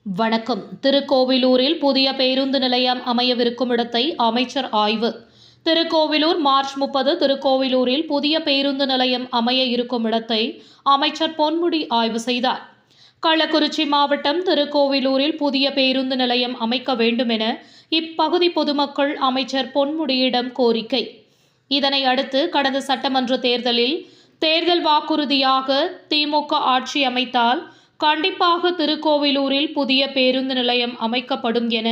வணக்கம். திருக்கோவிலூரில் புதிய பேருந்து நிலையம் அமையவிருக்கும் இடத்தை அமைச்சர் ஆய்வு. திருக்கோவிலூர் மார்ச் 30 திருக்கோவிலூரில் புதிய பேருந்து நிலையம் அமைய இருக்கும் இடத்தை அமைச்சர் பொன்முடி ஆய்வு செய்தார். கள்ளக்குறிச்சி மாவட்டம் திருக்கோவிலூரில் புதிய பேருந்து நிலையம் அமைக்க வேண்டும் என இப்பகுதி பொதுமக்கள் அமைச்சர் பொன்முடியிடம் கோரிக்கை. இதனை அடுத்து கடந்த சட்டமன்ற தேர்தலில் தேர்தல் வாக்குறுதியாக திமுக ஆட்சி அமைத்தால் கண்டிப்பாக திருக்கோவிலூரில் புதிய பேருந்து நிலையம் அமைக்கப்படும் என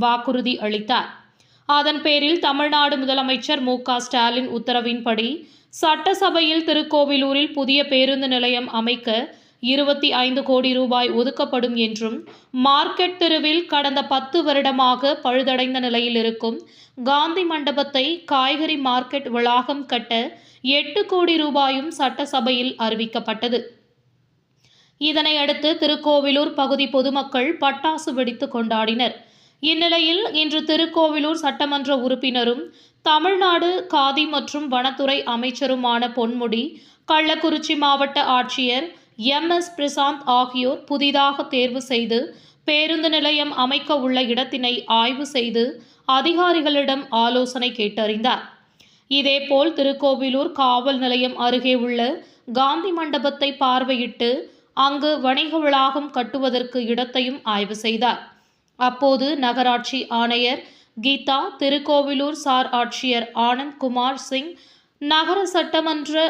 வாக்குறுதி அளித்தார். அதன் பேரில் தமிழ்நாடு முதலமைச்சர் மு.க.ஸ்டாலின் உத்தரவின்படி சட்டசபையில் திருக்கோவிலூரில் புதிய பேருந்து நிலையம் அமைக்க 25 கோடி ரூபாய் ஒதுக்கப்படும் என்றும், மார்க்கெட் தெருவில் கடந்த 10 வருடமாக பழுதடைந்த நிலையில் இருக்கும் காந்தி மண்டபத்தை காய்கறி மார்க்கெட் வளாகம் கட்ட 8 கோடி ரூபாயும் சட்டசபையில் அறிவிக்கப்பட்டது. இதனையடுத்து திருக்கோவிலூர் பகுதி பொதுமக்கள் பட்டாசு வெடித்து கொண்டாடினர். இந்நிலையில் இன்று திருக்கோவிலூர் சட்டமன்ற உறுப்பினரும் தமிழ்நாடு காதி மற்றும் வனத்துறை அமைச்சருமான பொன்முடி, கள்ளக்குறிச்சி மாவட்ட ஆட்சியர் MS. பிரசாந்த் ஆகியோர் புதிதாக தேர்வு செய்து பேருந்து நிலையம் அமைக்க உள்ள இடத்தினை ஆய்வு செய்து அதிகாரிகளிடம் ஆலோசனை கேட்டறிந்தார். இதேபோல் திருக்கோவிலூர் காவல் நிலையம் அருகே உள்ள காந்தி மண்டபத்தை பார்வையிட்டு அங்கு வணிக வளாகம் கட்டுவதற்கு இடத்தையும் ஆய்வு செய்தார். அப்போது நகராட்சி ஆணையர் கீதா, திருக்கோவிலூர் சார் ஆட்சியர் ஆனந்த் குமார் சிங், நகர சட்டமன்ற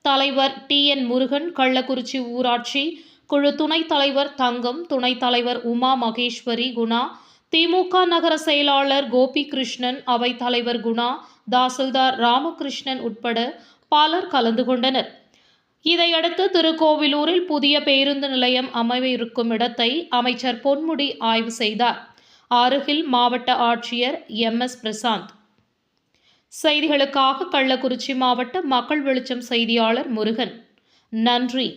தலைவர் TN முருகன், கள்ளக்குறிச்சி ஊராட்சி குழு துணைத் தலைவர் தங்கம், துணைத் தலைவர் உமா மகேஸ்வரி, குணா, திமுக நகர செயலாளர் கோபிகிருஷ்ணன், அவைத்தலைவர் குணா, தாசில்தார் ராமகிருஷ்ணன் உட்பட பலர் கலந்து கொண்டனர். இதையடுத்து திருக்கோவிலூரில் புதிய பேருந்து நிலையம் அமையவிருக்கும் இடத்தை அமைச்சர் பொன்முடி ஆய்வு செய்தார். அருகில் மாவட்ட ஆட்சியர் MS. பிரசாந்த். செய்திகளுக்காக கள்ளக்குறிச்சி மாவட்ட மக்கள் வெளிச்சம் செய்தியாளர் முருகன். நன்றி.